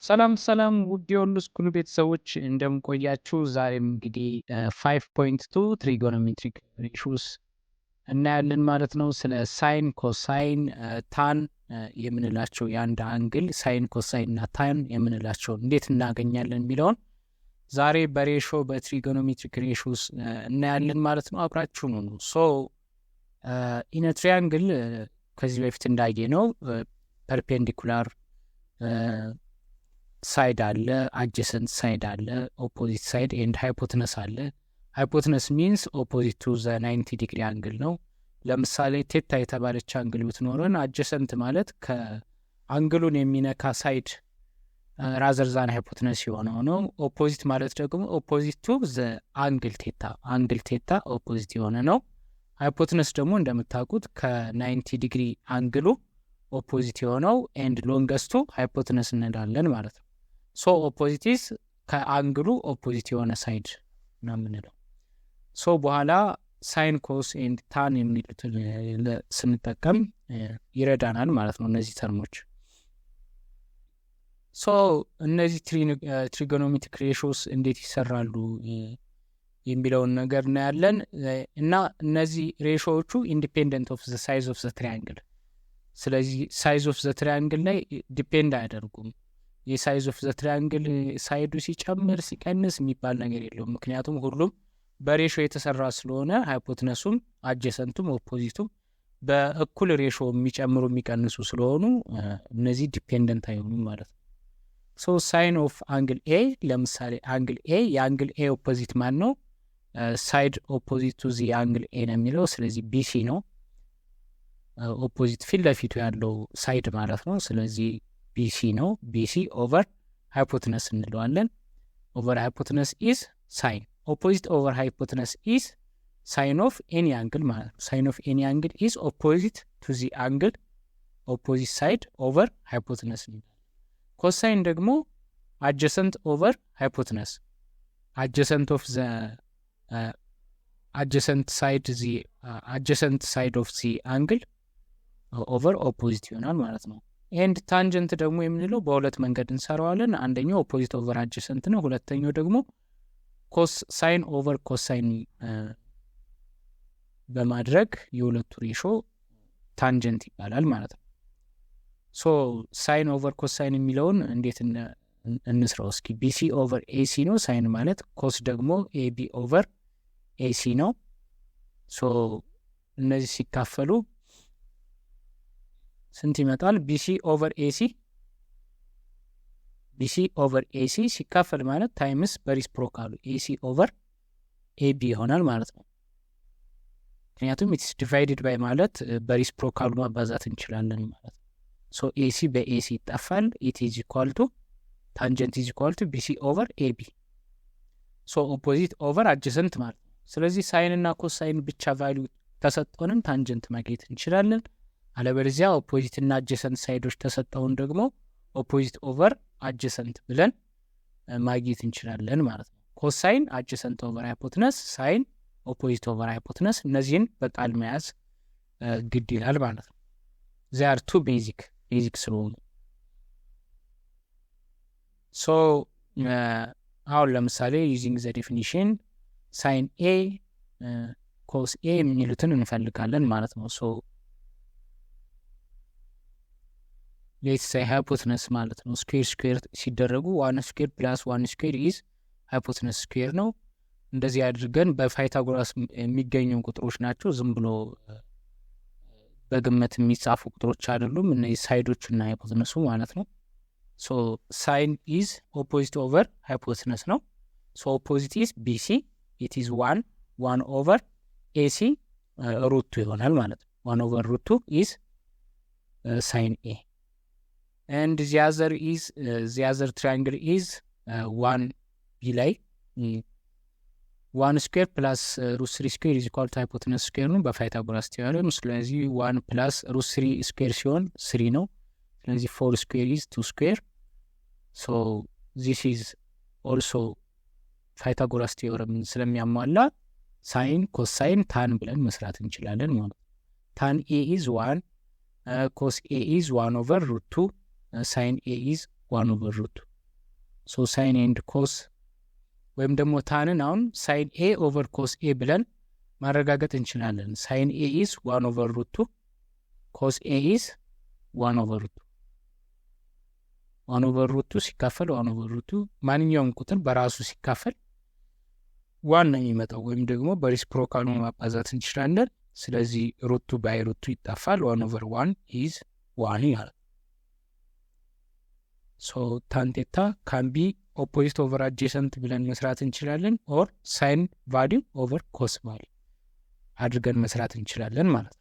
ሰላም ውድ የሁሉ ስኩል ቤተሰቦች እንደምን ቆያችሁ? ዛሬም እንግዲህ 5.2 ትሪጎኖሜትሪክ ሬሾስ እናያለን ማለት ነው። ስለ ሳይን፣ ኮሳይን፣ ታን የምንላቸው የአንድ አንግል ሳይን፣ ኮሳይን እና ታን የምንላቸው እንዴት እናገኛለን የሚለውን ዛሬ በሬሾ በትሪጎኖሜትሪክ ሬሾስ እናያለን ማለት ነው። አብራችሁ ነው። ሶ ኢን አ ትሪያንግል ከዚህ በፊት እንዳየ ነው ፐርፔንዲኩላር ሳይድ አለ፣ አጀሰንት ሳይድ አለ፣ ኦፖዚት ሳይድ ኤንድ ሃይፖትነስ አለ። ሃይፖትነስ ሚንስ ኦፖዚት ቱ ዘ 90 ዲግሪ አንግል ነው። ለምሳሌ ቴታ የተባለች አንግል ብትኖረን አጀሰንት ማለት ከአንግሉን የሚነካ ሳይድ ራዘርዛን ሃይፖትነስ የሆነው ነው። ኦፖዚት ማለት ደግሞ ኦፖዚት ቱ ዘ አንግል ቴታ ኦፖዚት የሆነ ነው። ሃይፖትነስ ደግሞ እንደምታውቁት ከ90 ዲግሪ አንግሉ ኦፖዚት የሆነው ኤንድ ሎንገስቱ ሃይፖትነስ እንላለን ማለት ነው። ሶ ኦፖዚቲስ ከአንግሉ ኦፖዚት የሆነ ሳይድ ነው የምንለው። ሶ በኋላ ሳይን፣ ኮስ ኤንድ ታን የሚሉትን ስንጠቀም ይረዳናል ማለት ነው እነዚህ ተርሞች። ሶ እነዚህ ትሪጎኖሜትሪክ ሬሾስ እንዴት ይሰራሉ የሚለውን ነገር እናያለን እና እነዚህ ሬሾዎቹ ኢንዲፔንደንት ኦፍ ዘ ሳይዝ ኦፍ ዘ ትሪያንግል። ስለዚህ ሳይዝ ኦፍ ዘ ትሪያንግል ላይ ዲፔንድ አያደርጉም። የሳይዝ ኦፍ ዘ ትሪያንግል ሳይዱ ሲጨምር ሲቀንስ የሚባል ነገር የለውም። ምክንያቱም ሁሉም በሬሾ የተሰራ ስለሆነ ሃይፖትነሱም አጀሰንቱም ኦፖዚቱም በእኩል ሬሾ የሚጨምሩ የሚቀንሱ ስለሆኑ እነዚህ ዲፔንደንት አይሆኑም ማለት ነው። ሶ ሳይን ኦፍ አንግል ኤ፣ ለምሳሌ አንግል ኤ፣ የአንግል ኤ ኦፖዚት ማን ነው? ሳይድ ኦፖዚት ቱ ዚ አንግል ኤ ነው የሚለው። ስለዚህ ቢሲ ነው ኦፖዚት ፊት ለፊቱ ያለው ሳይድ ማለት ነው። ስለዚህ ቢሲ ነው። ቢሲ ኦቨር ሃይፖትነስ እንለዋለን። ኦቨር ሃይፖትነስ ኢዝ ሳይን። ኦፖዚት ኦቨር ሃይፖትነስ ኢዝ ሳይን ኦፍ ኤኒ አንግል ማለት ነው። ሳይን ኦፍ ኤኒ አንግል ኢዝ ኦፖዚት ቱ ዚ አንግል ኦፖዚት ሳይድ ኦቨር ሃይፖትነስ እንላለን። ኮሳይን ደግሞ አጀሰንት ኦቨር ሃይፖትነስ፣ አጀሰንት ኦፍ ዘ አጀሰንት ሳይድ ኦፍ ዚ አንግል ኦቨር ኦፖዚት ይሆናል ማለት ነው። ኤንድ ታንጀንት ደግሞ የምንለው በሁለት መንገድ እንሰራዋለን። አንደኛው ኦፖዚት ኦቨር አጀሰንት ነው። ሁለተኛው ደግሞ ሳይን ኦቨር ኮሳይን በማድረግ የሁለቱ ሬሾ ታንጀንት ይባላል ማለት ነው። ሶ ሳይን ኦቨር ኮሳይን የሚለውን እንዴት እንስራው እስኪ። ቢሲ ኦቨር ኤሲ ነው ሳይን ማለት፣ ኮስ ደግሞ ኤቢ ኦቨር ኤሲ ነው። ሶ እነዚህ ሲካፈሉ ስንት ይመጣል? ቢሲ ኦቨር ኤሲ ሲካፈል ማለት ታይምስ በሪስፕሮካሉ ኤሲ ኦቨር ኤቢ ይሆናል ማለት ነው። ምክንያቱም ኢትስ ዲቫይድድ ባይ ማለት በሪስፕሮካሉ ማባዛት እንችላለን ማለት ነው። ሶ ኤሲ በኤሲ ይጠፋል። ኢት ኢዝ ኢኳል ቱ ታንጀንት ኢዝ ኢኳል ቱ ቢሲ ኦቨር ኤቢ። ሶ ኦፖዚት ኦቨር አጀሰንት ማለት ነው። ስለዚህ ሳይን እና ኮሳይን ብቻ ቫሊዩ ተሰጠውንም ታንጀንት ማግኘት እንችላለን። አለበለዚያ ኦፖዚት እና አጀሰንት ሳይዶች ተሰጠውን ደግሞ ኦፖዚት ኦቨር አጀሰንት ብለን ማግኘት እንችላለን ማለት ነው። ኮሳይን አጀሰንት ኦቨር ሃይፖትነስ፣ ሳይን ኦፖዚት ኦቨር ሃይፖትነስ። እነዚህን በቃል መያዝ ግድ ይላል ማለት ነው። they are two basic ስለሆኑ ሶ አሁን ለምሳሌ ዩዚንግ ዘ ዴፊኒሽን ሳይን ኤ ኮስ ኤ የሚሉትን እንፈልጋለን ማለት ነው። ሶ ሌትስ ሳይ ሃይፖትነስ ማለት ነው ስኩዌር ሲደረጉ 1 ስኩዌር ፕላስ 1 ስኩዌር ኢዝ ሃይፖትነስ ስኩዌር ነው። እንደዚህ አድርገን በፓይታጎራስ የሚገኙ ቁጥሮች ናቸው። ዝም ብሎ በግምት የሚጻፉ ቁጥሮች አይደሉም እነዚህ ሳይዶች እና ሃይፖትነሱ ማለት ነው። ሶ ሳይን ኢዝ ኦፖዚት ኦቨር ሃይፖትነስ ነው። ሶ ኦፖዚት ኢዝ ቢሲ ኢት ኢዝ 1 ኦቨር ኤሲ ሩቱ ይሆናል ማለት ነው። 1 ኦቨር ሩቱ ኢዝ ሳይን ኤ and the other triangle is 1 ቢ ላይ 1 ስኩዌር ፕላስ ሩት 3 ስኩዌር ኢዝ ኢኳል ቱ ሃይፖትነስ ስኩዌር ነው በፓይታጎራስ ቲዮረም። ስለዚህ 1 ፕላስ ሩት 3 ስኩዌር ሲሆን 3 ነው። ስለዚህ 4 ስኩዌር ኢዝ 2 ስኩዌር። ሶ ዚስ ኢዝ ኦልሶ ፓይታጎራስ ቲዮረም ስለሚያሟላ ሳይን ኮሳይን ታን ብለን መስራት እንችላለን ማለት ነው። ታን ኤ ኢዝ 1 ኮስ ኤ ኢዝ 1 ኦቨር ሩት 2 ሳይን ኤ ኢዝ 1 ኦቨር ሩት 2 ሶ ሳይን ኤንድ ኮስ ወይም ደግሞ ታንን አሁን ሳይን ኤ ኦቨር ኮስ ኤ ብለን ማረጋገጥ እንችላለን። ሳይን ኤ ኢዝ 1/√2 ኮስ ኤ ኢዝ 1/2 1/2 ሲካፈል 1/2 ማንኛውም ቁጥር በራሱ ሲካፈል ዋን ነው የሚመጣው፣ ወይም ደግሞ በሪስፕሮካሉ ማባዛት እንችላለን። ስለዚህ ሩቱ ባይ ሩቱ ይጣፋል። 1/1 ኢዝ 1 ይላል። ሶ ታን ቴታ ካን ቢ ኦፖዚት ኦቨር አጀሰንት ብለን መስራት እንችላለን። ኦር ሳይን ቫሊዩ ኦቨር ኮስ ቫሊዩ አድርገን መስራት እንችላለን ማለት ነው።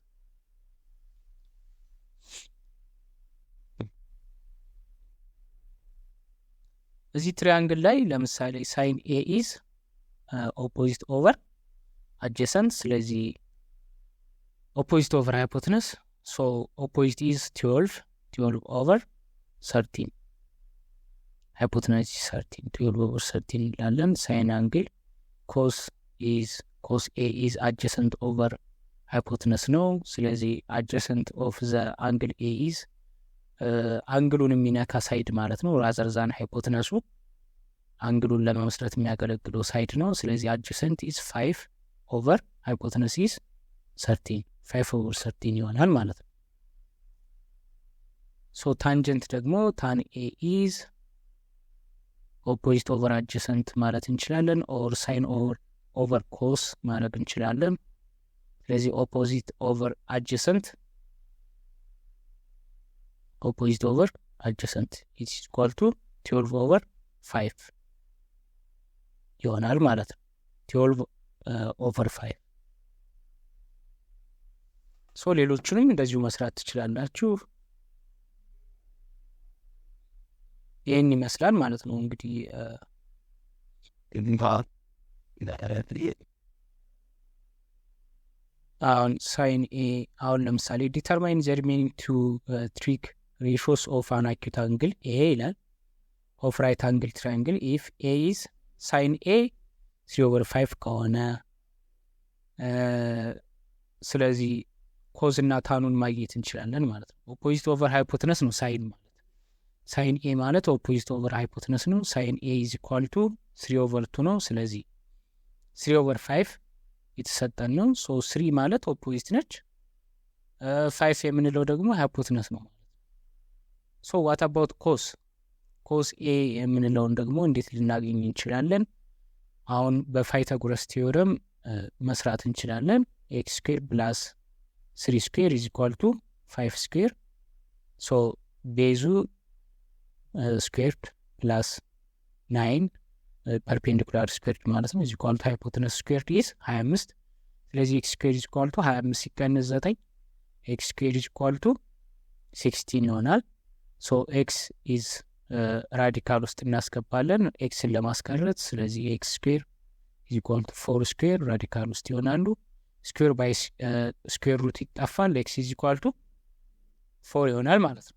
እዚህ ትሪያንግል ላይ ለምሳሌ ሳይን ኤ ኢዝ ኦፖዚት ኦቨር አጀሰንት፣ ስለዚህ ኦፖዚት ኦቨር ሃይፖትነስ። ሶ ኦፖዚት ኢዝ 12 ኦቨር 13 ሃይፖትነስ 13 12 ኦቨር 13 እንላለን። ሳይን አንግል ኮስ ኤ ኢዝ አጀሰንት ኦቨር ሃይፖትነስ ነው። ስለዚህ አጀሰንት ኦፍ ዘ አንግል ኤ ኢዝ አንግሉን የሚነካ ሳይድ ማለት ነው። ራዘር ዛን ሃይፖትነሱ አንግሉን ለመመስረት የሚያገለግለው ሳይድ ነው። ስለዚህ አጀሰንት ኢዝ 5 ኦቨር ሃይፖትነስ ኢዝ 13 5 ኦቨር 13 ይሆናል ማለት ነው። ሶ ታንጀንት ደግሞ ታን ኤ ኢዝ ኦፖዚት ኦቨር አጀሰንት ማለት እንችላለን። ኦር ሳይን ኦቨር ኮስ ማድረግ እንችላለን። ስለዚህ ኦፖዚት ኦቨር አጀሰንት ኦፖዚት ኦቨር አጀሰንት ኢዝ ኢኳል ቱ 12 ኦቨር 5 ይሆናል ማለት ነው። 12 ኦቨር 5። ሶ ሌሎቹንም እንደዚሁ መስራት ትችላላችሁ። ይህን ይመስላል ማለት ነው። እንግዲህ አሁን ሳይን ኤ አሁን ለምሳሌ ዲተርማይን ዘ ሪሜኒንግ ቱ ትሪክ ሬሾስ ኦፍ አን አኪዩት አንግል ኤ ይላል ኦፍ ራይት አንግል ትራያንግል ኢፍ ኤ ኢዝ ሳይን ኤ 3/5 ከሆነ ስለዚህ ኮዝ እና ታኑን ማግኘት እንችላለን ማለት ነው። ኦፖዚት ኦቨር ሃይፖትነስ ነው ሳይን ማለት። ሳይን ኤ ማለት ኦፖዚት ኦቨር ሃይፖትነስ ነው። ሳይን ኤ ኢዝ ኢኳል ቱ 3/2 ነው። ስለዚህ 3/5 የተሰጠን ነው። ሶ 3 ማለት ኦፖዚት ነች፣ 5 የምንለው ደግሞ ሃይፖትነስ ነው ማለት። ሶ ዋት አባውት ኮስ? ኮስ ኤ የምንለውን ደግሞ እንዴት ልናገኝ እንችላለን? አሁን በፓይታጎረስ ቲዮረም መስራት እንችላለን። ኤክስ ስኩዌር ፕላስ 3 ስኩዌር ኢዝ ኢኳል ቱ 5 ስኩዌር። ሶ ቤዙ ስኩዌርድ ፕላስ 9 ፐርፔንዲኩላር ስኩዌርድ ማለት ነው ኢዝ ኢኳል ቱ ሃይፖትነስ ስኩዌርድ ኢዝ 25። ስለዚህ ኤክስ ስኩዌር ኢዝ ኢኳል ቱ 25 ሲቀነስ 9 ኤክስ ስኩዌር ኢዝ ኢኳል ቱ 16 ይሆናል። ሶ ኤክስ ኢዝ ራዲካል ውስጥ እናስገባለን ኤክስን ለማስቀረት። ስለዚህ ኤክስ ስኩዌር ኢዝ ኢኳል ቱ 4 ስኩዌር ራዲካል ውስጥ ይሆናሉ። ስኩዌር ባይ ስኩዌር ሩት ይጣፋል። ኤክስ ኢዝ ኢኳል ቱ 4 ይሆናል ማለት ነው።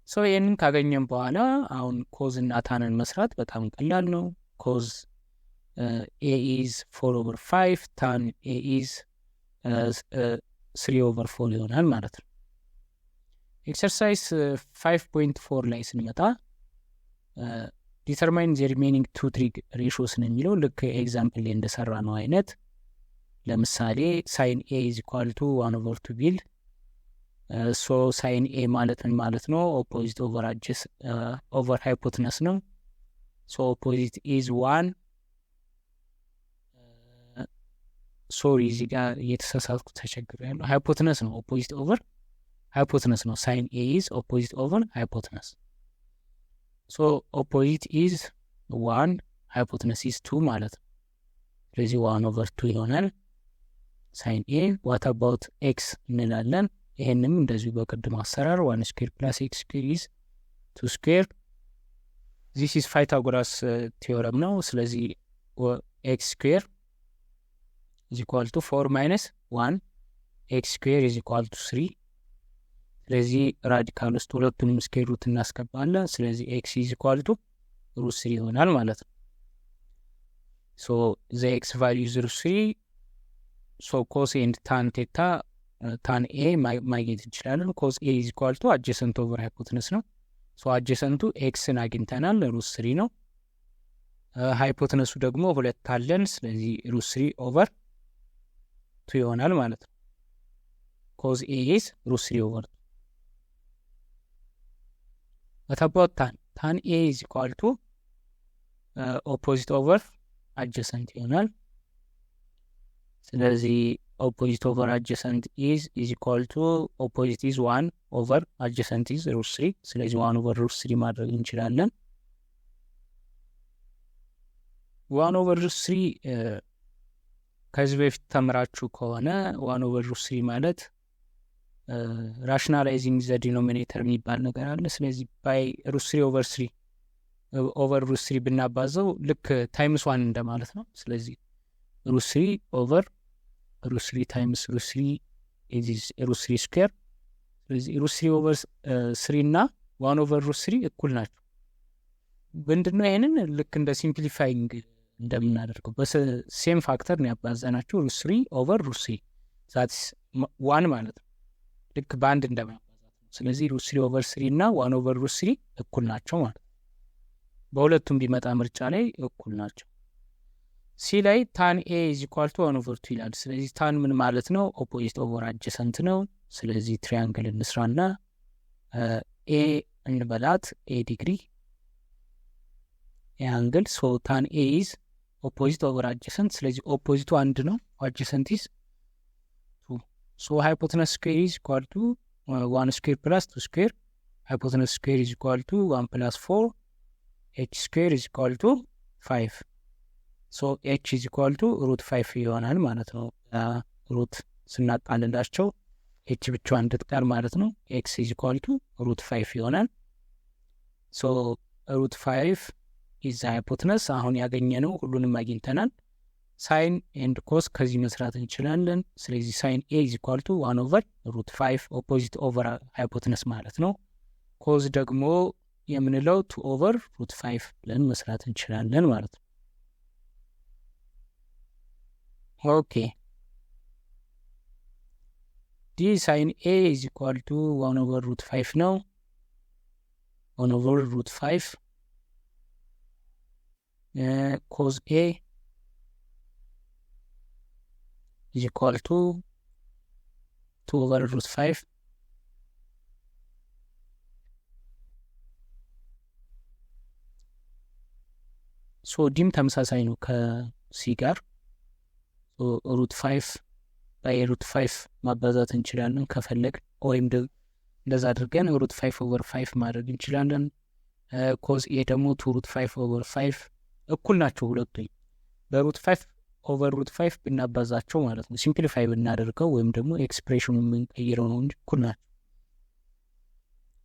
ሶ ይህንን ካገኘን በኋላ አሁን ኮዝ እና ታንን መስራት በጣም ቀላል ነው። ኮዝ ኤ ኢዝ 4/5 ታን ኤ ኢዝ 3/4 ይሆናል ማለት ነው። ኤክሰርሳይዝ 5.4 ላይ ስንመጣ ዲተርማይን ዘ ሪሜኒንግ ቱ ትሪክ ሬሾስ ነው የሚለው። ልክ ኤግዛምፕል ላይ እንደሰራ ነው አይነት። ለምሳሌ ሳይን ኤ ኢዝ ኢኳል ቱ 1/2 ቢል ሶ ሳይን ኤ ማለት ምን ማለት ነው? ኦፖዚት ኦቨር ሃይፖትነስ ነው። ሶ ኦፖዚት ኢዝ 1 ሶሪ እዚህ ጋር እየተሳሳትኩ ተቸግሬያለሁ። ሃይፖትነስ ነው ኦፖዚት ኦቨር ሃይፖትነስ ነው። ሳይን ኤ ኢዝ ኦፖዚት ኦቨር ሃይፖትነስ። ሶ ኦፖዚት ኢዝ 1 ሃይፖትነስ ኢዝ 2 ማለት ነው። ስለዚህ 1/2 ይሆናል ሳይን ኤ። ዋት አባውት ኤክስ እንላለን። ይሄንም እንደዚሁ በቅድም አሰራር 1 ስኩዌር ፕላስ ኤክስ ስኩዌር ኢዝ 2 ስኩዌር። ዚስ ኢዝ ፓይታጎራስ ቲዮረም ነው። ስለዚህ ኤክስ ስኩዌር ኢዝ ኢኳል ቱ 4 ማይነስ 1 ኤክስ ስኩዌር ኢዝ ኢኳል ቱ 3። ስለዚህ ራዲካል ውስጥ ሁለቱንም ስኩዌር ሩት እናስገባለን። ስለዚህ ኤክስ ኢዝ ኢኳል ቱ ሩት 3 ይሆናል ማለት ነው። ሶ ዘ ኤክስ ቫልዩ ኢዝ ሩት 3። ሶ ኮስ ኤንድ ታን ቴታ ታን ኤ ማግኘት እንችላለን። ኮስ ኤ ኢዝ ኢኳል ቱ አጀሰንት ኦቨር ሃይፖትነስ ነው። ሶ አጀሰንቱ ኤክስን አግኝተናል፣ ሩት 3 ነው። ሃይፖትነሱ ደግሞ 2 አለን፣ ስለዚህ ሩት 3 ኦቨር 2 ይሆናል ማለት ነው። ኮዝ ኤ ኢዝ ሩት 3 ኦቨር 2። what about tan A is equal to opposite over adjacent ይሆናል። ስለዚህ opposite over adjacent is equal to opposite is 1 over adjacent is root 3 ስለዚህ 1 over root 3 ማድረግ እንችላለን። 1 over root 3 ከዚህ በፊት ተምራችሁ ከሆነ 1 over root 3 ማለት rationalizing the denominator የሚባል ነገር አለ። ስለዚህ by root 3 over 3 over root 3 ብናባዘው ልክ times 1 እንደማለት ነው። ስለዚህ root 3 over root 3 times root 3 is root 3 square። ስለዚህ root 3 over 3 እና 1 over root 3 እኩል ናቸው። ምንድነው ይሄንን ልክ እንደ ሲምፕሊፋይንግ እንደምናደርገው በሴም ፋክተር ነው ያባዛናቸው root 3 over root 3 that's 1 ማለት ነው። ልክ በአንድ እንደማባዛት ነው። ስለዚህ root 3 over 3 እና 1 over root 3 እኩል ናቸው ማለት ነው። በሁለቱም ቢመጣ ምርጫ ላይ እኩል ናቸው። ሲ ላይ tan A is equal to 1 over 2 ይላል። ስለዚህ tan ምን ማለት ነው? opposite over adjacent ነው። ስለዚህ ትሪያንግል እንስራና A እንበላት A ዲግሪ አንግል ሶ tan A is opposite over adjacent። ስለዚህ opposite 1 ነው፣ adjacent is 2 so hypotenuse square is equal to 1 square plus 2 square hypotenuse square is equal to 1 plus 4 h square is equal to 5 so h is equal to root 5 ይሆናል ማለት ነው። ሩት ስናጣልላቸው h ብቻዋን እንድትቀር ማለት ነው። x is equal to root 5 ይሆናል። so root 5 is the hypotenuse። አሁን ያገኘነው ሁሉንም አግኝተናል። ሳይን ኤንድ ኮስ ከዚህ መስራት እንችላለን። ስለዚህ ሳይን a is equal to 1 over root 5 opposite over hypotenuse ማለት ነው። ኮዝ ደግሞ የምንለው 2 over root 5 ብለን መስራት እንችላለን ማለት ነው። ኦኬ ዲ ሳይን a is equal to 1 over root 5 ነው። 1 over root 5 cos A is equal to 2 over root 5 ሶ ዲም ተመሳሳይ ነው ከሲ ጋር ሩት 5 ባይ ሩት 5 ማባዛት እንችላለን ከፈለግ ወይም እንደዛ አድርገን ሩት 5 over 5 ማድረግ እንችላለን። ኮዝ ኤ ደግሞ 2 root 5 over 5 እኩል ናቸው ሁለቱም በሩት 5 over root 5 ብናባዛቸው ማለት ነው። ሲምፕሊፋይ ብናደርገው ወይም ደግሞ ኤክስፕሬሽኑን የምንቀይረው ነው እንጂ እኩል ናቸው።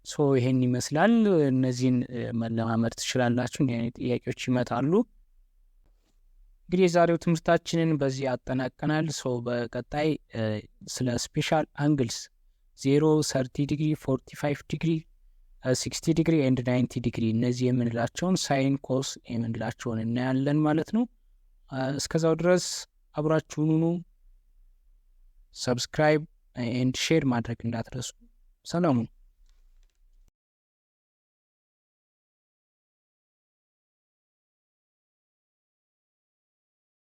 ሶ ይሄን ይመስላል። እነዚህን መለማመድ ትችላላችሁ። እንዲህ አይነት ጥያቄዎች ይመጣሉ። እንግዲህ የዛሬው ትምህርታችንን በዚህ አጠናቀናል። ሶ በቀጣይ ስለ ስፔሻል አንግልስ 0 30 ዲግሪ 45 ዲግሪ 60 ዲግሪ ኤንድ 90 ዲግሪ እነዚህ የምንላቸውን ሳይን ኮስ የምንላቸውን እናያለን ማለት ነው። እስከዛው ድረስ አብራችሁን ሁኑ። ሰብስክራይብ ኤንድ ሼር ማድረግ እንዳትረሱ። ሰላም።